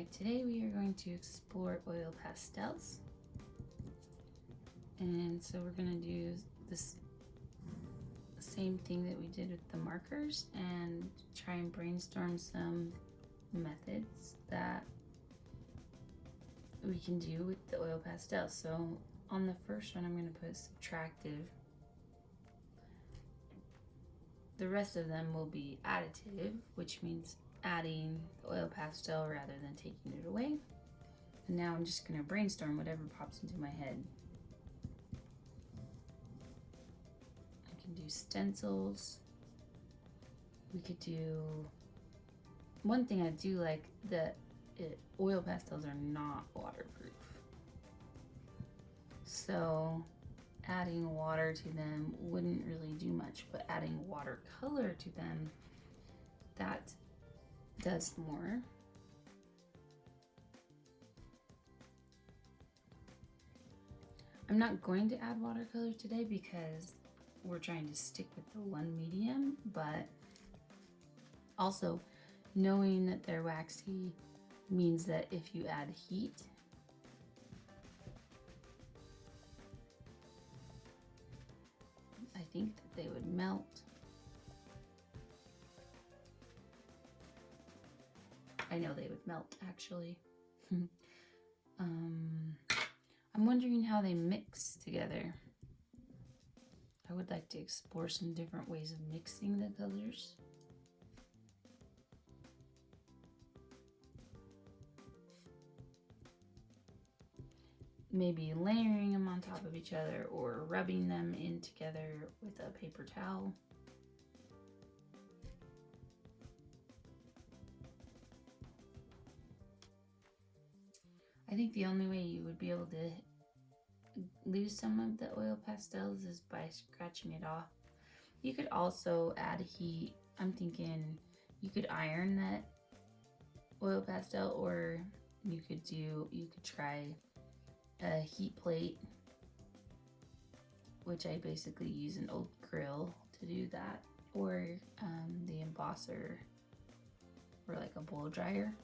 Alright, today we are going to explore oil pastels. And so we're going to do this same thing that we did with the markers and try and brainstorm some methods that we can do with the oil pastels. So on the first one I'm going to put subtractive. The rest of them will be additive, which means adding the oil pastel rather than taking it away. And now I'm just going to brainstorm whatever pops into my head. I can do stencils. We could do, one thing I do like, that oil pastels are not waterproof. So adding water to them wouldn't really do much, but adding watercolor to them, that does more. I'm not going to add watercolor today because we're trying to stick with the one medium, but also knowing that they're waxy means that if you add heat, I think that they would melt. I know they would melt, actually. I'm wondering how they mix together. I would like to explore some different ways of mixing the colors. Maybe layering them on top of each other or rubbing them in together with a paper towel. I think the only way you would be able to lose some of the oil pastels is by scratching it off. You could also add heat. I'm thinking you could iron that oil pastel, or you could try a heat plate, which I basically use an old grill to do that, or the embosser, or like a blow dryer.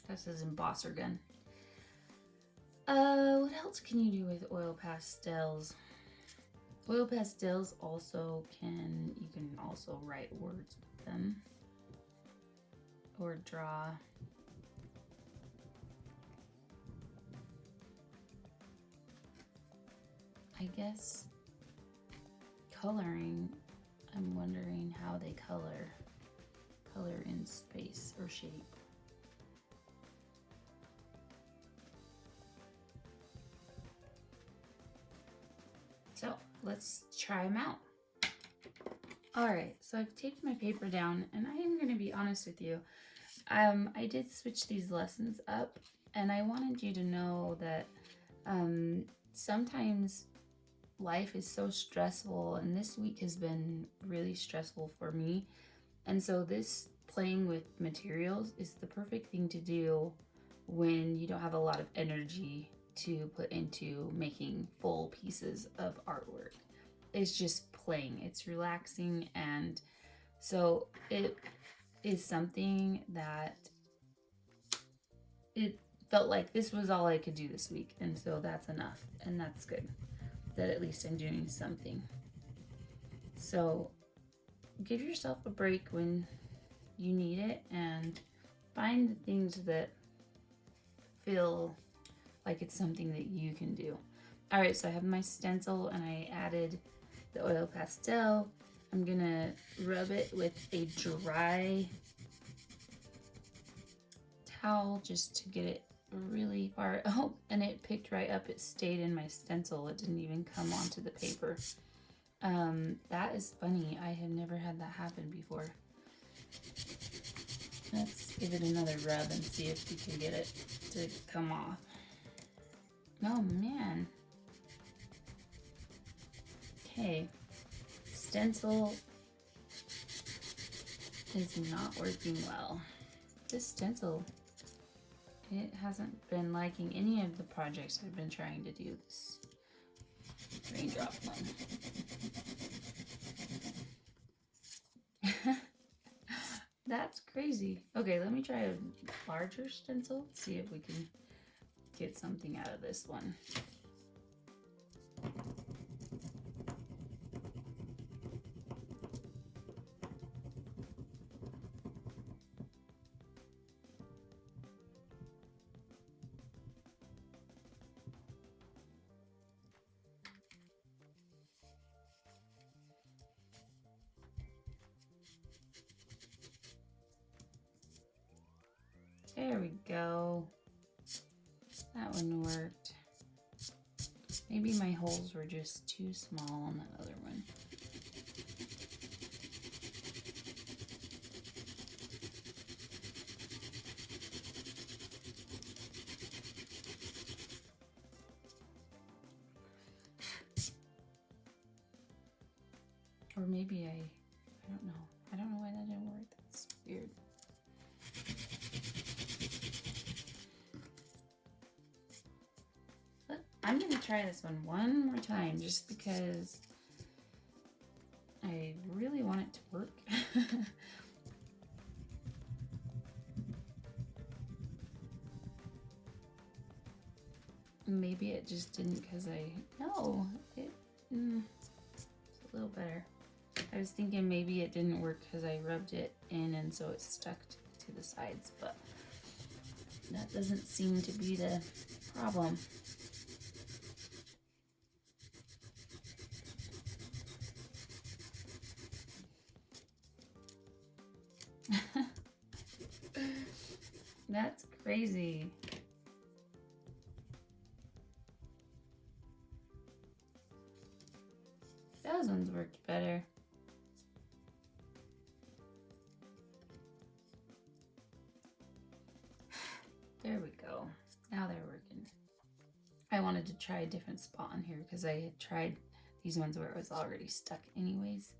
This is embosser gun. What else can you do with oil pastels? Oil pastels also you can also write words with them or draw. I guess coloring, I'm wondering how they color in space or shape. So let's try them out. All right, so I've taped my paper down, and I am going to be honest with you. I did switch these lessons up, and I wanted you to know that sometimes life is so stressful, and this week has been really stressful for me. And so this playing with materials is the perfect thing to do when you don't have a lot of energy to put into making full pieces of artwork. It's just playing, it's relaxing, and so it is something that it felt like this was all I could do this week, and so that's enough, and that's good that at least I'm doing something. So give yourself a break when you need it and find the things that feel like it's something that you can do. All right, so I have my stencil and I added the oil pastel. I'm gonna rub it with a dry towel just to get it really far. Oh, and it picked right up. It stayed in my stencil. It didn't even come onto the paper. That is funny. I have never had that happen before. Let's give it another rub and see if we can get it to come off. Oh man. Okay. Stencil is not working well. This stencil, it hasn't been liking any of the projects I've been trying to do. This raindrop one. crazy. Okay, let me try a larger stencil, see if we can get something out of this one. There we go. That one worked. Maybe my holes were just too small on that other one. Or maybe I don't know. I don't know why that didn't work. That's weird. But I'm gonna try this one more time just because I really want it to work. Maybe it just didn't because it's a little better. I was thinking maybe it didn't work because I rubbed it in and so it stuck to the sides, but that doesn't seem to be the problem. That's crazy. Those ones worked better. There we go. Now they're working. I wanted to try a different spot on here because I had tried these ones where it was already stuck anyways.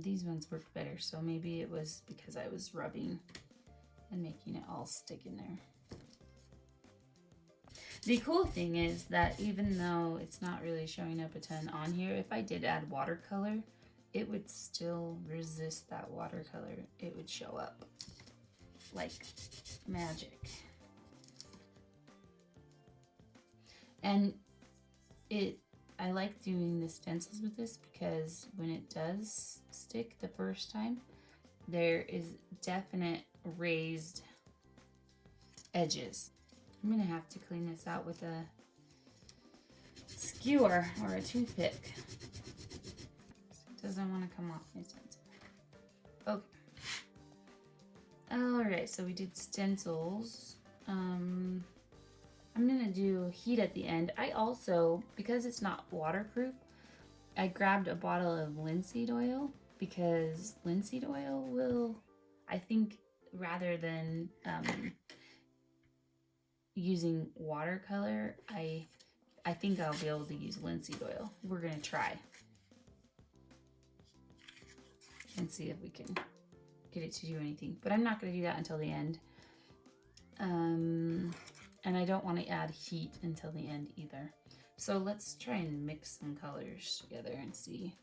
These ones worked better, so maybe it was because I was rubbing and making it all stick in there. The cool thing is that even though it's not really showing up a ton on here, if I did add watercolor, it would still resist that watercolor. It would show up like magic. And I like doing the stencils with this because when it does stick the first time, there is definite raised edges. I'm gonna have to clean this out with a skewer or a toothpick. It doesn't want to come off my stencil. Okay. Alright, so we did stencils. I'm gonna do heat at the end. I also, because it's not waterproof, I grabbed a bottle of linseed oil because linseed oil will, I think, rather than using watercolor, I think I'll be able to use linseed oil. We're gonna try and see if we can get it to do anything, but I'm not gonna do that until the end. And I don't want to add heat until the end either. So let's try and mix some colors together and see.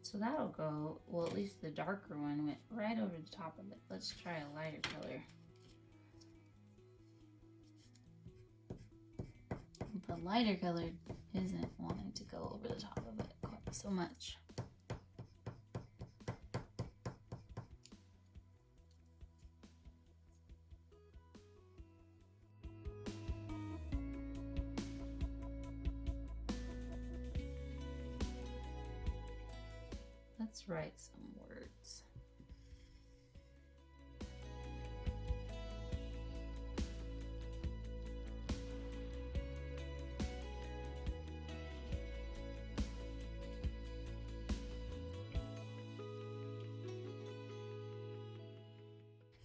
So that'll go, well, at least the darker one went right over the top of it. Let's try a lighter color. The lighter color isn't wanting to go over the top of it quite so much. Let's write some words.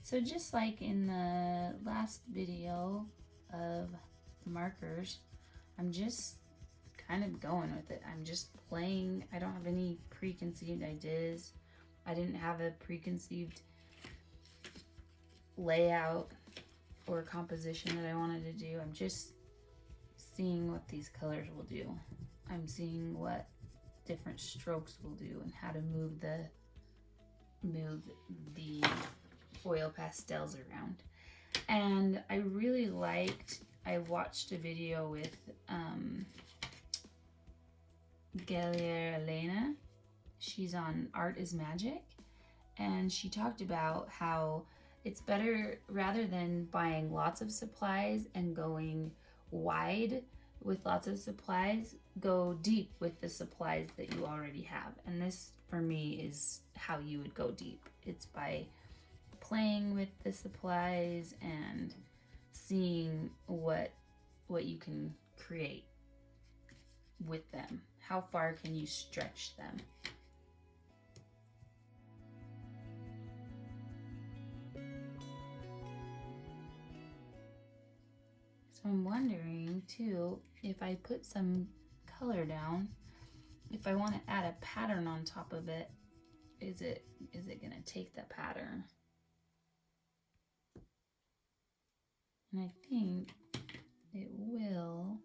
So just like in the last video of markers, I'm just kind of going with it. I'm just playing. I don't have any preconceived ideas. I didn't have a preconceived layout or composition that I wanted to do. I'm just seeing what these colors will do. I'm seeing what different strokes will do and how to move the oil pastels around. And I really liked, I watched a video with Galia Elena. She's on Art is Magic, and she talked about how it's better, rather than buying lots of supplies and going wide with lots of supplies, go deep with the supplies that you already have. And this for me is how you would go deep. It's by playing with the supplies and seeing what you can create with them. How far can you stretch them? So I'm wondering too, if I put some color down, if I want to add a pattern on top of it, is it gonna take the pattern? And I think it will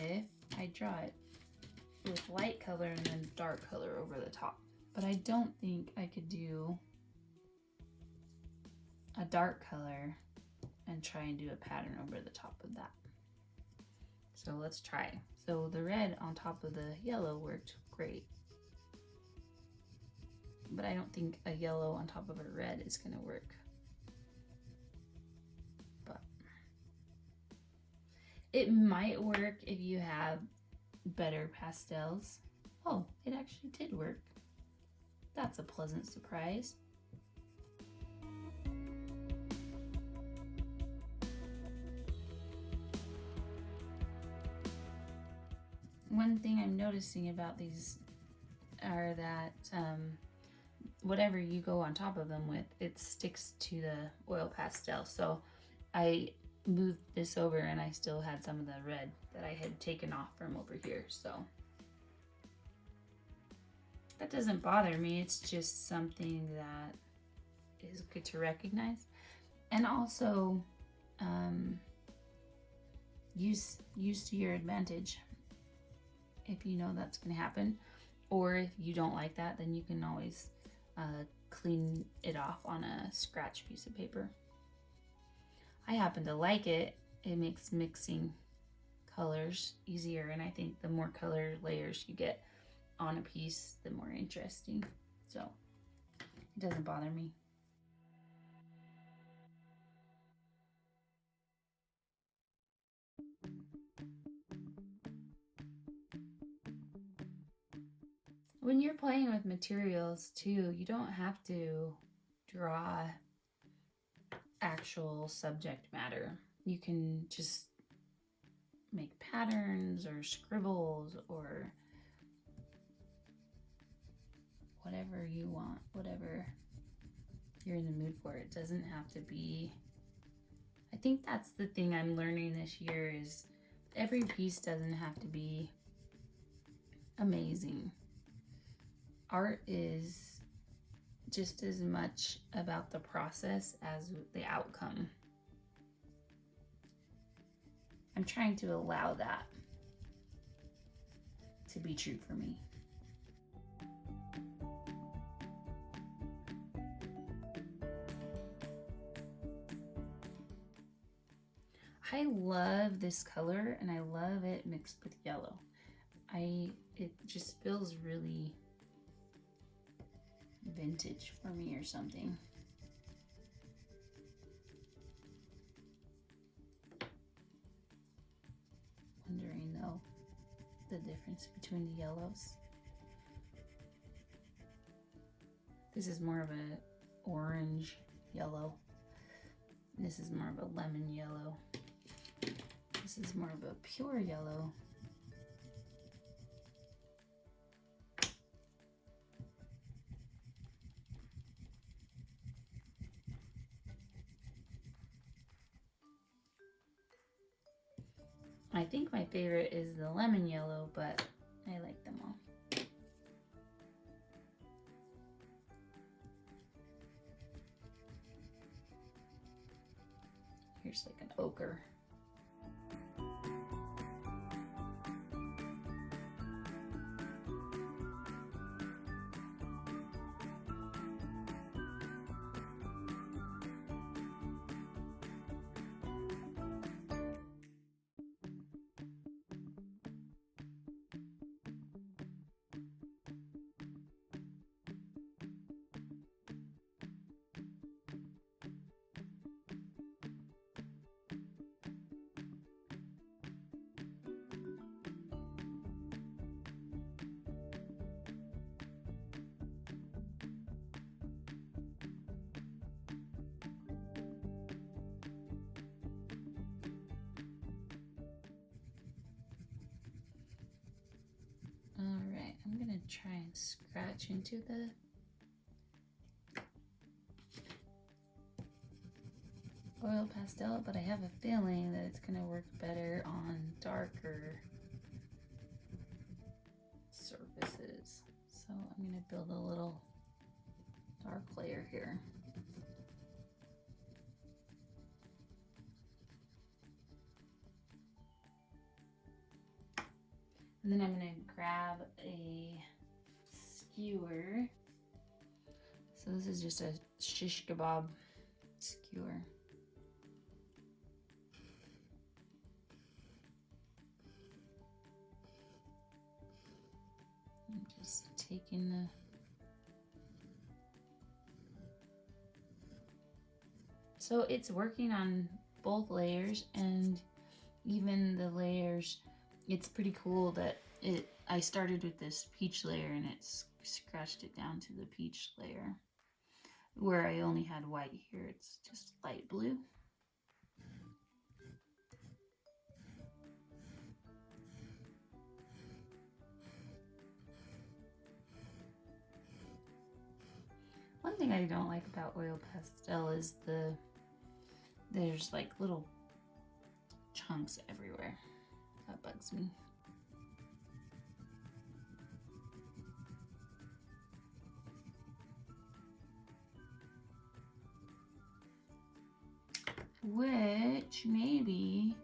if I draw it with light color and then dark color over the top. But I don't think I could do a dark color and try and do a pattern over the top of that. So let's try. So the red on top of the yellow worked great. But I don't think a yellow on top of a red is gonna work. But it might work if you have better pastels. Oh, it actually did work. That's a pleasant surprise. One thing I'm noticing about these are that whatever you go on top of them with, it sticks to the oil pastel. So I moved this over and I still had some of the red that I had taken off from over here. So that doesn't bother me. It's just something that is good to recognize. And also use to your advantage. If you know that's going to happen, or if you don't like that, then you can always clean it off on a scratch piece of paper. I happen to like it. It makes mixing colors easier, and I think the more color layers you get on a piece, the more interesting. So it doesn't bother me. When you're playing with materials too, you don't have to draw actual subject matter. You can just make patterns or scribbles or whatever you want, whatever you're in the mood for. It doesn't have to be, I think that's the thing I'm learning this year, is every piece doesn't have to be amazing. Art is just as much about the process as the outcome. I'm trying to allow that to be true for me. I love this color, and I love it mixed with yellow. It just feels really vintage for me or something. Wondering though, the difference between the yellows. This is more of a orange yellow. This is more of a lemon yellow. This is more of a pure yellow. I think my favorite is the lemon yellow, but I like them all. Here's like an ochre. Alright, I'm gonna try and scratch into the oil pastel, but I have a feeling that it's gonna work better on darker surfaces. So I'm gonna build a little dark layer here. And then I'm gonna grab a skewer. So this is just a shish kebab skewer. I'm just taking the so it's working on both layers, and even the layers, it's pretty cool that I started with this peach layer and it's scratched it down to the peach layer. Where I only had white here, it's just light blue. One thing I don't like about oil pastel is there's like little chunks everywhere. That bugs me. Which maybe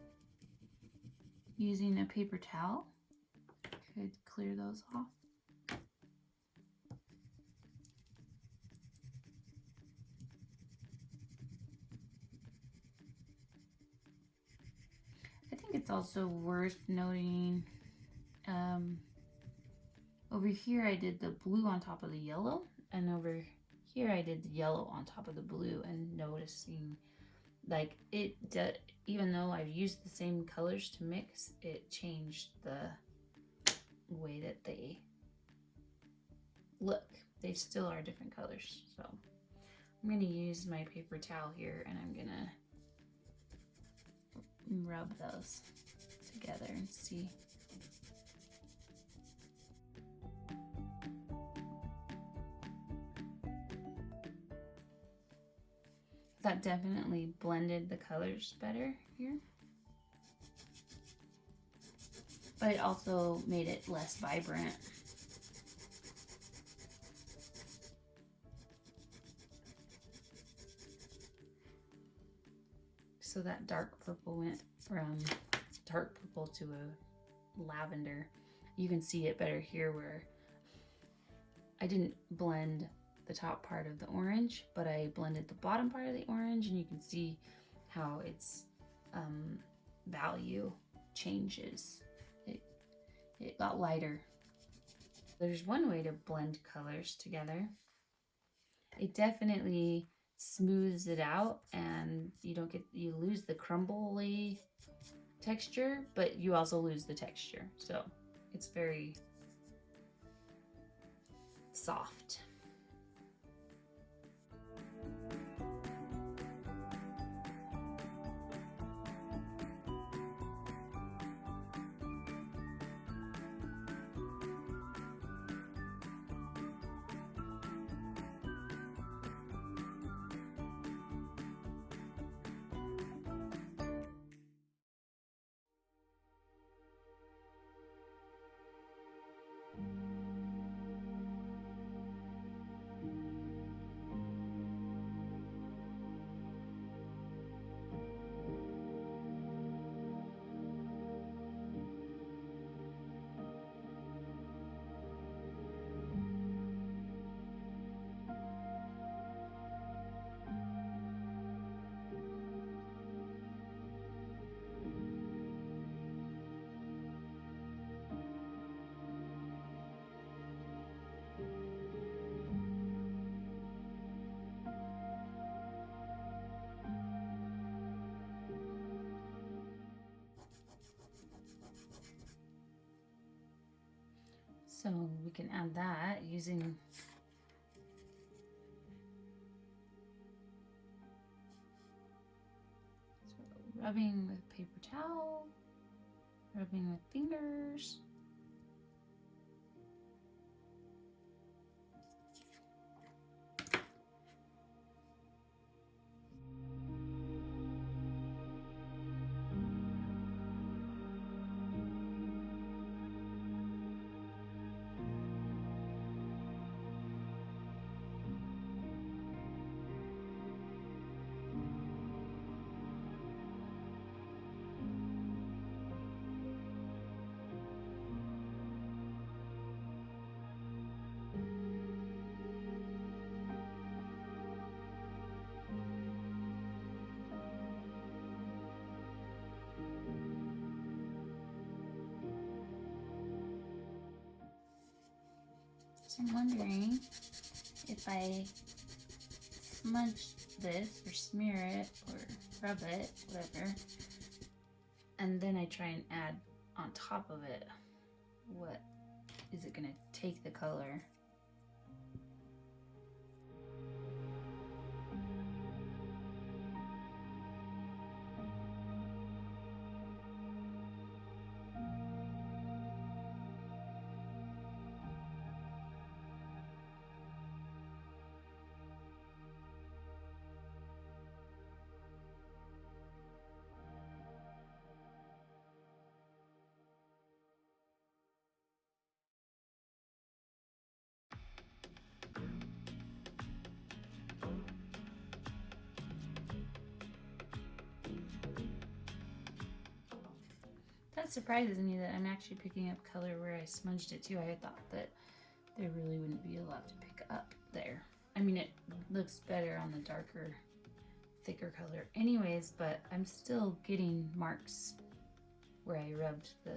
using a paper towel could clear those off. I think it's also worth noting, over here I did the blue on top of the yellow, and over here I did the yellow on top of the blue, and noticing like even though I've used the same colors to mix, it changed the way that they look. They still are different colors. So I'm gonna use my paper towel here, and I'm gonna rub those together and see. That definitely blended the colors better here. But it also made it less vibrant. So that dark purple went from dark purple to a lavender. You can see it better here where I didn't blend the top part of the orange, but I blended the bottom part of the orange, and you can see how its value changes. It got lighter. There's one way to blend colors together. It definitely smooths it out, and you lose the crumbly texture, but you also lose the texture. So it's very soft. So we can add that using rubbing with paper towel, rubbing with fingers. So I'm wondering if I smudge this or smear it or rub it, whatever, and then I try and add on top of it, what is it gonna take the color? That surprises me that I'm actually picking up color where I smudged it too. I thought that there really wouldn't be a lot to pick up there. I mean, it looks better on the darker, thicker color anyways, but I'm still getting marks where I rubbed the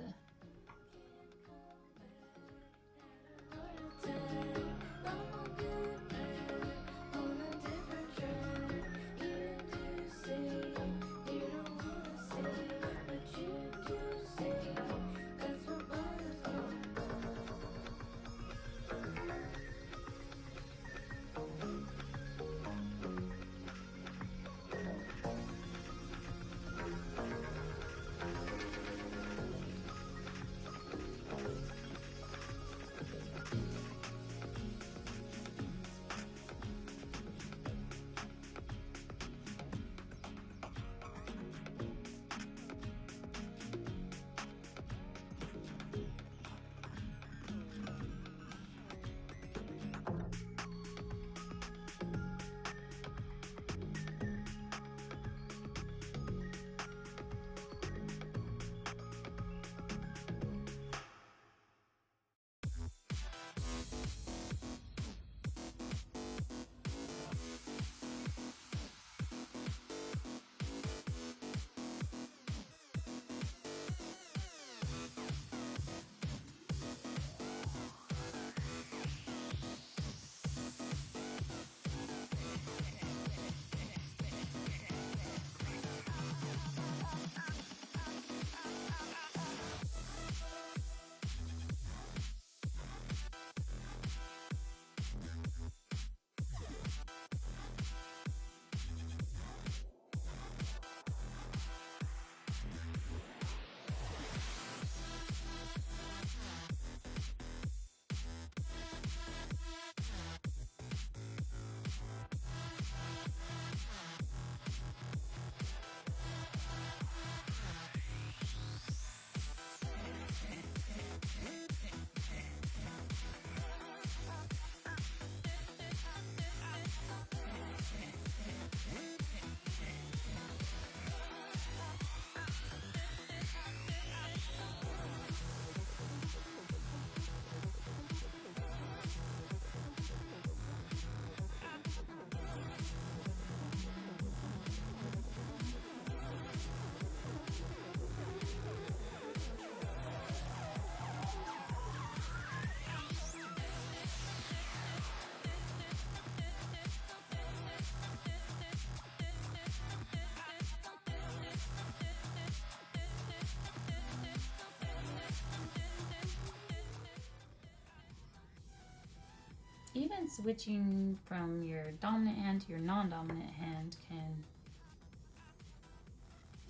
even switching from your dominant hand to your non-dominant hand can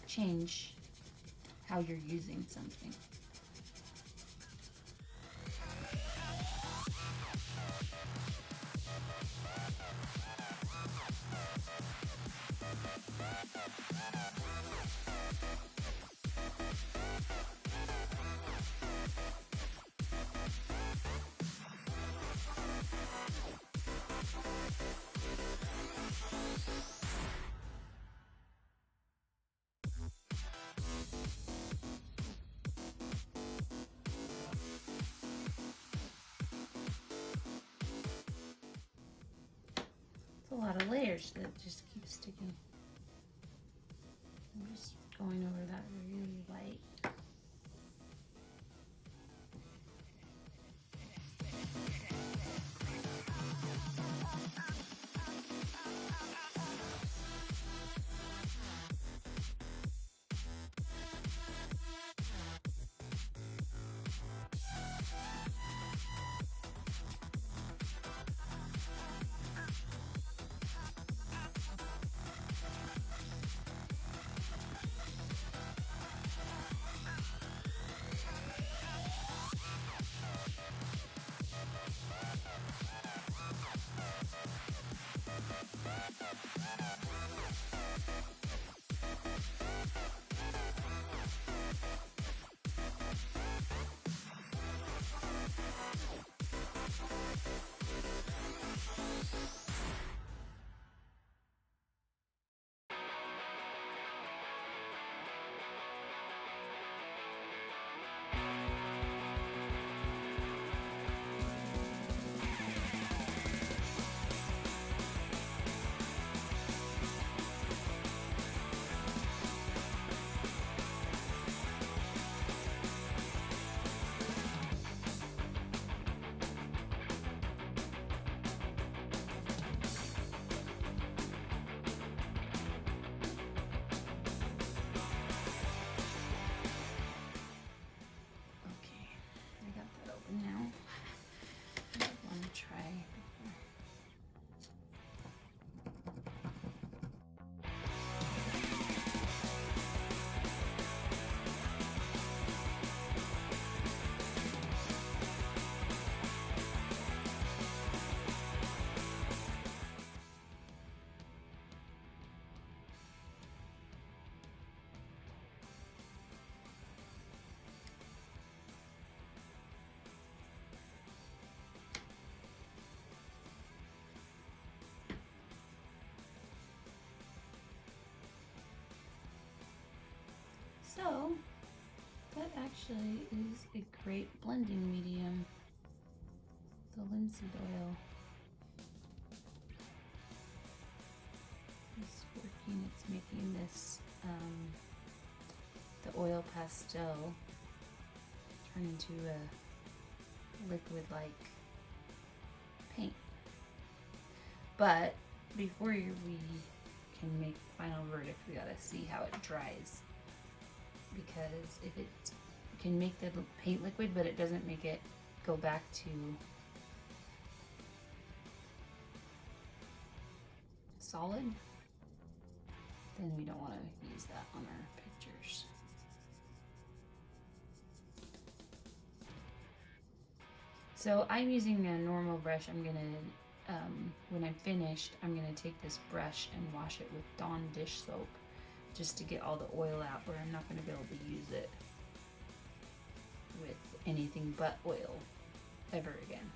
change how you're using something. A lot of layers that just keep sticking. I'm just going over that really light. So, that actually is a great blending medium, the linseed oil. It's working, it's making this, the oil pastel turn into a liquid-like paint. But before we can make final verdict, we gotta see how it dries. Because if it can make the paint liquid, but it doesn't make it go back to solid, then we don't want to use that on our pictures. So I'm using a normal brush. I'm gonna, when I'm finished, I'm gonna take this brush and wash it with Dawn dish soap, just to get all the oil out, where I'm not going to be able to use it with anything but oil ever again.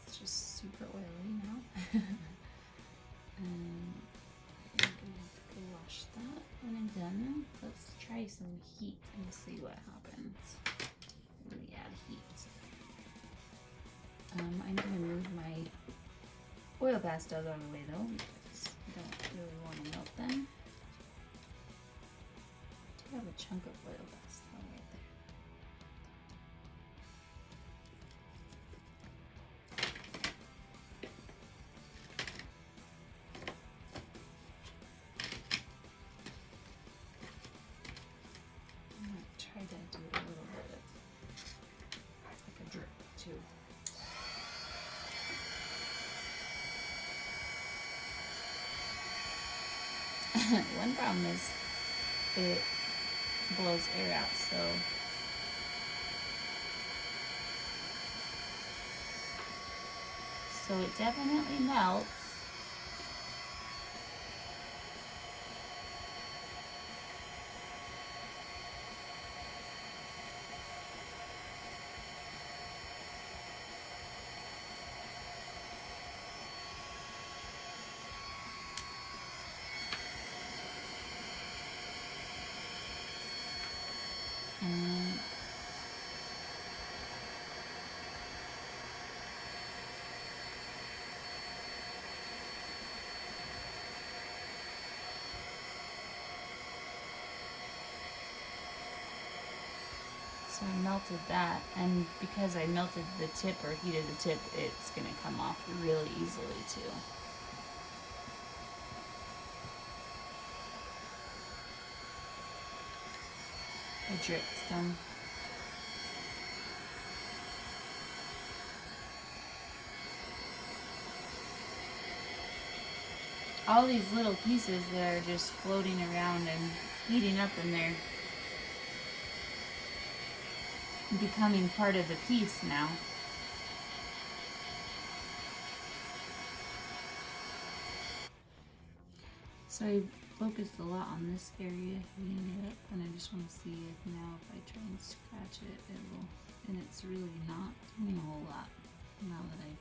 It's just super oily now. When I'm done, let's try some heat and see what happens when we add heat. I'm going to move my oil pastels out of the way though, because I don't really want to melt them. I do have a chunk of oil pastel right there. I do a little bit of like a drip too. One problem is it blows air out, so it definitely melts. And so I melted that, and because I melted the tip or heated the tip, it's going to come off really easily too. I dripped some. All these little pieces that are just floating around and heating up in there, becoming part of the piece now. So I focused a lot on this area, heating it up, and I just want to see if now if I try and scratch it, it will, and it's really not doing a whole lot now that I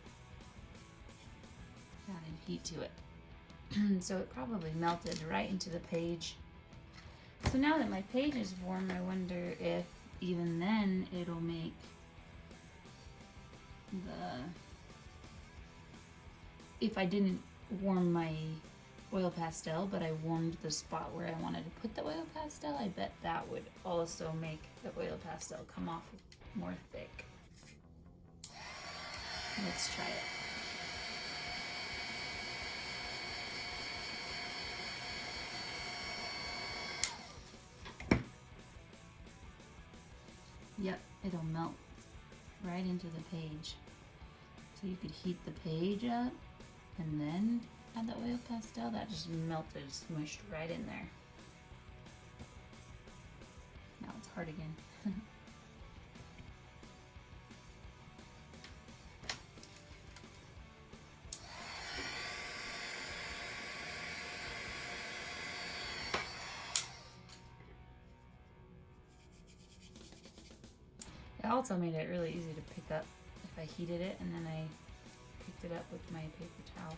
added heat to it. So it probably melted right into the page. So now that my page is warm, I wonder if even then it'll make if I didn't warm my oil pastel, but I warmed the spot where I wanted to put the oil pastel, I bet that would also make the oil pastel come off more thick. Let's try it. Yep, it'll melt right into the page. So you could heat the page up and then add the oil pastel. That just melted, smushed right in there. Now it's hard again. It also made it really easy to pick up if I heated it and then I picked it up with my paper towel.